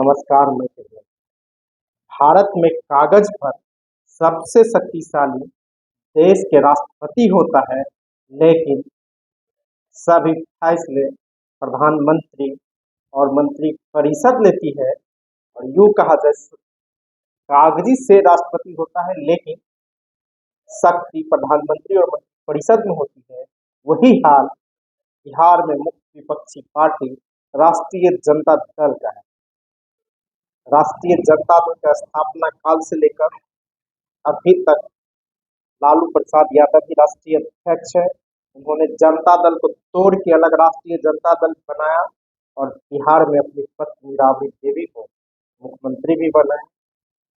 नमस्कार मित्र। भारत में कागज पर सबसे शक्तिशाली देश के राष्ट्रपति होता है, लेकिन सभी फैसले प्रधानमंत्री और मंत्री परिषद लेती है। और यूं कहा जाए, कागजी से राष्ट्रपति होता है, लेकिन शक्ति प्रधानमंत्री और मंत्री परिषद में होती है। वही हाल बिहार में मुख्य विपक्षी पार्टी राष्ट्रीय जनता दल का है। राष्ट्रीय जनता दल का स्थापना काल से लेकर अभी तक लालू प्रसाद यादव ही राष्ट्रीय अध्यक्ष है। उन्होंने जनता दल को तोड़ के अलग राष्ट्रीय जनता दल बनाया और बिहार में अपनी पत्नी राबड़ी देवी को मुख्यमंत्री भी बनाया।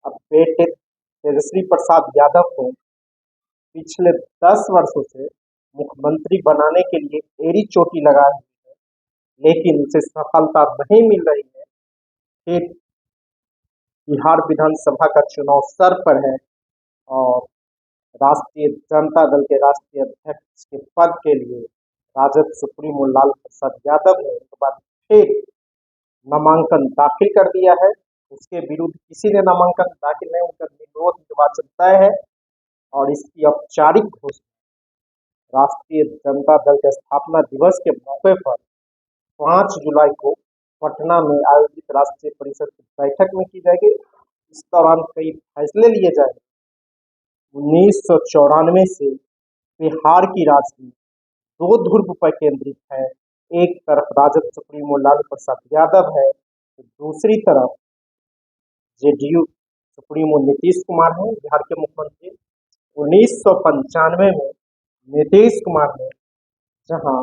अब बेटे तेजस्वी प्रसाद यादव को पिछले 10 वर्षों से मुख्यमंत्री बनाने के लिए एड़ी चोटी लगाई हुई है, लेकिन उसे सफलता नहीं मिल रही है। फिर बिहार विधानसभा का चुनाव सर पर है और राष्ट्रीय जनता दल के राष्ट्रीय अध्यक्ष के पद के लिए राजद सुप्रीमो लालू प्रसाद यादव ने उसके बाद फिर नामांकन दाखिल कर दिया है। उसके विरुद्ध किसी ने नामांकन दाखिल नहीं, उनका निर्विरोध निर्वाचन तय है और इसकी औपचारिक घोषणा राष्ट्रीय जनता दल के स्थापना दिवस के मौके पर 5 जुलाई को पटना में आयोजित राष्ट्रीय परिषद की बैठक में की जाएगी। इस दौरान कई फैसले लिए जाएंगे। 1994 से बिहार की राजनीति दो ध्रुव पर केंद्रित है। एक तरफ राजद सुप्रीमो लालू प्रसाद यादव है, तो दूसरी तरफ जेडीयू सुप्रीमो नीतीश कुमार है, बिहार के मुख्यमंत्री। 1995 में नीतीश कुमार ने जहां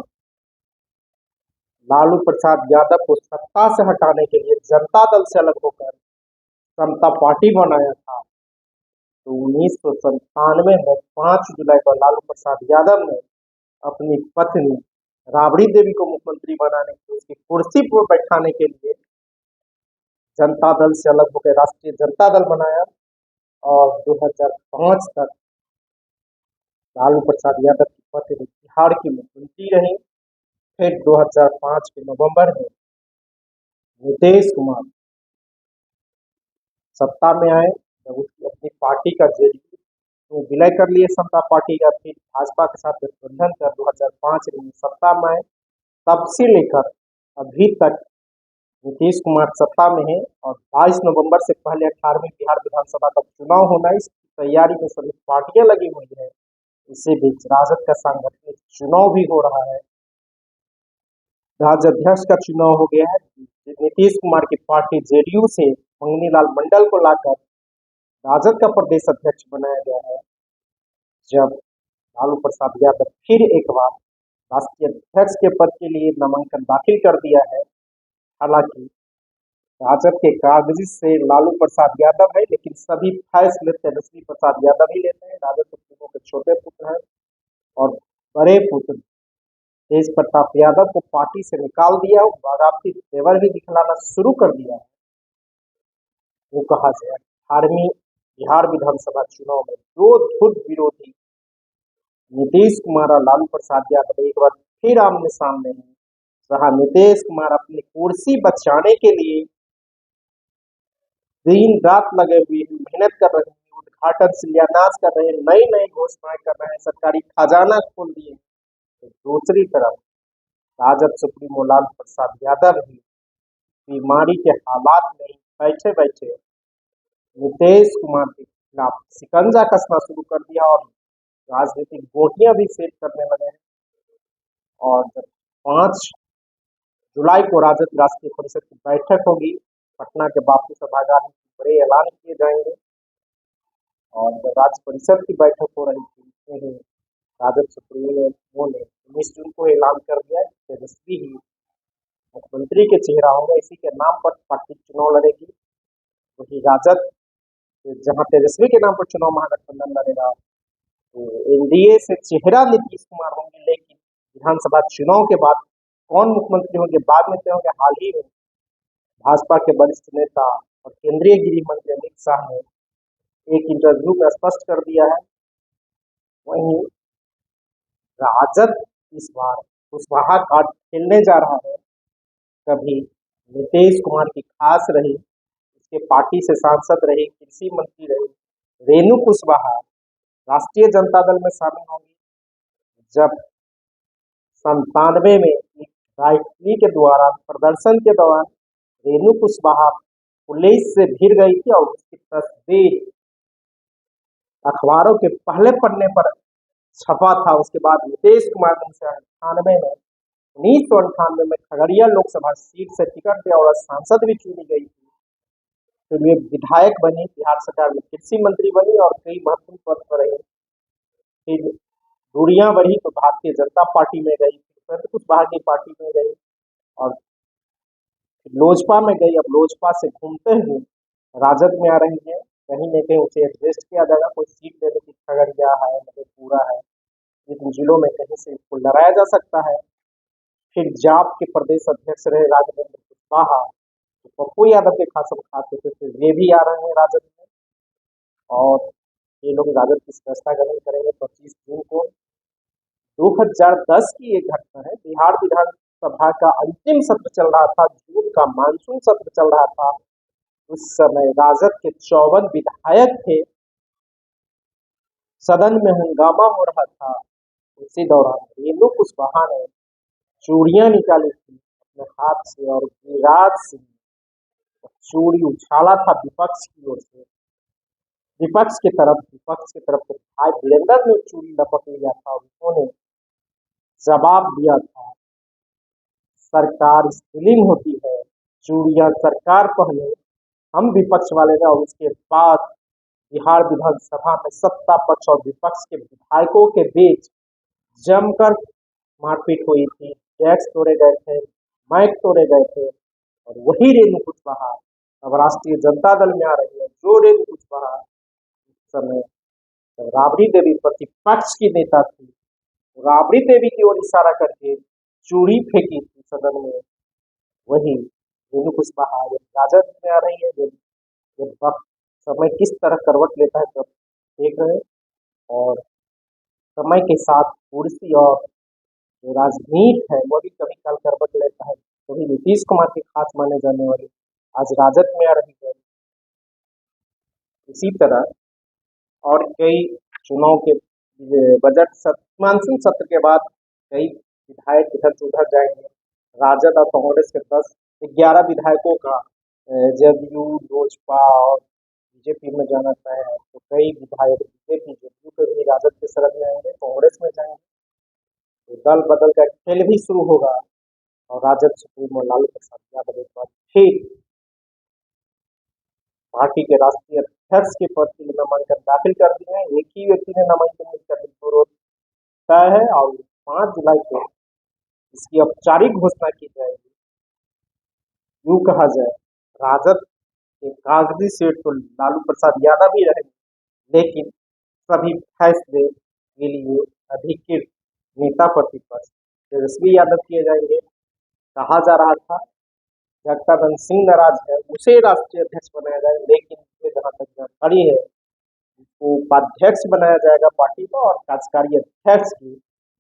लालू प्रसाद यादव को सत्ता से हटाने के लिए जनता दल से अलग होकर समता पार्टी बनाया था, तो 1997 में 5 जुलाई को लालू प्रसाद यादव ने अपनी पत्नी राबड़ी देवी को मुख्यमंत्री बनाने के लिए, उसकी कुर्सी पर बैठाने के लिए जनता दल से अलग होकर राष्ट्रीय जनता दल बनाया और 2005 तक लालू प्रसाद यादव की पत्नी बिहार की मुख्यमंत्री रही। फिर 2005 के नवंबर में नीतीश कुमार सत्ता में आए, जब उसकी अपनी पार्टी का जेडीयू में विलय कर लिए समता पार्टी का, फिर भाजपा के साथ गठबंधन कर 2005 में सत्ता में आए। तब से लेकर अभी तक नीतीश कुमार सत्ता में है और 22 नवंबर से पहले 18वीं बिहार विधानसभा का चुनाव होना है। इसकी तैयारी में सभी पार्टियां लगी हुई है। इसी बीच राजद का सांगठनिक चुनाव भी हो रहा है। राज्य अध्यक्ष का चुनाव हो गया है। नीतीश कुमार की पार्टी जेडीयू से मंगनी लाल मंडल को लाकर राजद का प्रदेश अध्यक्ष बनाया गया है, जब लालू प्रसाद यादव फिर एक बार राष्ट्रीय अध्यक्ष के पद के लिए नामांकन दाखिल कर दिया है। हालांकि राजद के कागजी से लालू प्रसाद यादव है, लेकिन सभी फैसले तेजस्वी प्रसाद यादव ही लेते हैं। राजद सुप्रीमो के छोटे पुत्र हैं और बड़े पुत्र तेज प्रताप यादव को पार्टी से निकाल दिया और बाराती तेवर भी दिखलाना शुरू कर दिया है। वो कहा जाए 18वीं बिहार विधानसभा चुनाव में दो धुर विरोधी नीतीश कुमार और लालू प्रसाद यादव एक बार फिर आमने सामने हैं। जहां नीतीश कुमार अपनी कुर्सी बचाने के लिए दिन रात लगे हुए हैं, मेहनत कर रहे हैं, उद्घाटन शिलान्यास कर रहे हैं, नई नई घोषणाएं कर रहे हैं, सरकारी खजाना खोल दिए। तो दूसरी तरफ राजद सुप्रीमो लालू प्रसाद यादव भी बीमारी के हालात में बैठे बैठे नीतीश कुमार के खिलाफ शिकंजा कसना शुरू कर दिया और राजनीतिक गोटियां भी सेट करने लगे हैं। और जब 5 जुलाई को राजद राष्ट्रीय परिषद की बैठक होगी, पटना के बापू सभागार में बड़े ऐलान किए जाएंगे। और जब राज्य परिषद की बैठक हो रही थी, उसमें ही राजद सुप्रीमो ने 19 जून को ऐलान कर दिया है तेजस्वी ही मुख्यमंत्री के चेहरा होगा। इसी के नाम पर पार्टी चुनाव लड़ेगी। वही राजद जहां तेजस्वी के नाम पर चुनाव महागठबंधन लड़ेगा, तो एनडीए से चेहरा नीतीश कुमार होंगे, लेकिन विधानसभा चुनाव के बाद कौन मुख्यमंत्री होंगे बाद में तय होंगे। हाल ही में भाजपा के वरिष्ठ नेता और केंद्रीय गृह मंत्री अमित शाह ने एक इंटरव्यू में स्पष्ट कर दिया है। वहीं राजद इस बार कुशवाहा कार्ड खेलने जा रहा है। कभी नीतीश कुमार की खास रही उसके पार्टी से सांसद रही, कृषि मंत्री रही, रेणु कुशवाहा राष्ट्रीय जनता दल में शामिल होंगी। जब 97 में एक राइफली के द्वारा प्रदर्शन के दौरान रेणु कुशवाहा पुलिस से भिड़ गई थी और उसकी तस्वीर अखबारों के पहले पन्ने पर छपा था। उसके बाद नीतीश कुमार ने 1998 में खगड़िया लोकसभा सीट से टिकट दिया और सांसद भी चुनी गई थी। फिर वे विधायक बनी, बिहार सरकार में कृषि मंत्री बनी और कई महत्वपूर्ण पद पर रही। फिर दूरियां बढ़ी तो भारतीय जनता पार्टी में गई, फिर कुछ भारतीय पार्टी में गई और लोजपा में गई। अब लोजपा से घूमते हुए राजद में आ रही है। कहीं न कहीं उसे एडजस्ट किया जाएगा, कोई सीट लेने की खगड़िया है, मधेपुरा है, इन जिलों में कहीं से इसको लड़ाया जा सकता है। फिर जाप के प्रदेश अध्यक्ष रहे राघवेंद्र कुशवाहा, तो पप्पू यादव के खास खाते थे, फिर ये भी आ रहे हैं राजद में और ये लोग राजद की सदस्यता ग्रहण करेंगे 25 जून को। 2010 की एक घटना है, बिहार विधानसभा का अंतिम सत्र चल रहा था, जून का मानसून सत्र चल रहा था। उस समय राजद के 54 विधायक थे, सदन में हंगामा हो रहा था। उसी दौरान रेणु कुशवाहा ने चूड़ियां निकाली थी अपने हाथ से और गिरिराज सिंह चूड़ी उछाला था विपक्ष की ओर से, विपक्ष की तरफ से भाई वीरेंद्र ने चूड़ी लपक लिया था और उन्होंने जवाब दिया था, सरकार स्त्रीलिंग होती है, चूड़ियां सरकार पहने, हम विपक्ष वाले ने। और उसके बाद बिहार विधानसभा में सत्ता पक्ष और विपक्ष के विधायकों के बीच जमकर मारपीट हुई थी, डेस्क तोड़े गए थे, माइक तोड़े गए थे। और वही रेणु कुशवाहा अब राष्ट्रीय जनता दल में आ रही है। जो रेणु कुशवाहा उस समय राबड़ी देवी प्रतिपक्ष की नेता थी, राबड़ी देवी की ओर इशारा करके चूड़ी फेंकी थी सदन में, वही रेणु कुशवाहा राजद में आ रही है। जब वक्त समय किस तरह करवट लेता है तब देख रहे हैं और समय के साथ कुर्सी और जो राजनीति है वो भी कभी काल करवट लेता है। कभी नीतीश कुमार के खास माने जाने वाले आज राजद में आ रही है। इसी तरह और कई चुनाव के बजट सत्र, मानसून सत्र के बाद कई विधायक इधर से उधर जाएंगे। राजद और कांग्रेस के 10-11 विधायकों का जदयू, लोजपा और बीजेपी में जाना तय है। तो कई विधायक बीजेपी, जदयू के भी राजद के शरण में आएंगे, कांग्रेस में जाएंगे। तो दल बदल का खेल भी शुरू होगा और राजद सुप्रीमो लालू प्रसाद यादव एक बार फिर पार्टी के राष्ट्रीय अध्यक्ष के पद के लिए नामांकन दाखिल कर दिए हैं। एक ही व्यक्ति ने नामांकन नहीं करने की तय है और 5 जुलाई को इसकी औपचारिक घोषणा की जाएगी। यूं कहा जाए, राजद के कागजी सीट तो लालू प्रसाद यादव ही रहेंगे, लेकिन सभी फैसले के लिए अधिकृत नेता प्रतिपक्ष तेजस्वी यादव किए जाएंगे। कहा जा रहा था जगदानंद सिंह नाराज है, उसे राष्ट्रीय अध्यक्ष बनाया जाए, लेकिन मुझे जहाँ तक जानकारी है उसको उपाध्यक्ष बनाया जाएगा पार्टी का और कार्यकारी अध्यक्ष की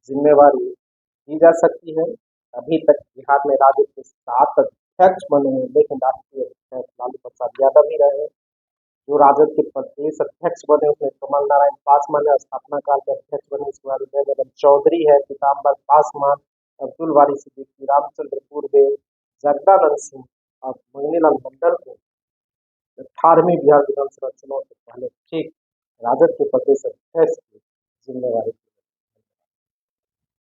जिम्मेवारी दी जा सकती है। अभी तक बिहार में राजद के 7 अध्यक्ष बने हैं, लेकिन राष्ट्रीय अध्यक्ष लालू प्रसाद यादव ही रहे। जो राजद के प्रदेश अध्यक्ष बने उसमें कमल नारायण पासवान स्थापना काल के अध्यक्ष बने। इसके बाद उदय ललन चौधरी है, पीताम्बर पासवान, अब्दुल वारी सिद्दीकी, रामचंद्र पूर्वे, जगदानंद सिंह और मंगनीलाल मंडल को 18वीं बिहार विधानसभा चुनाव से पहले ठीक राजद के प्रदेश अध्यक्ष की जिम्मेवारी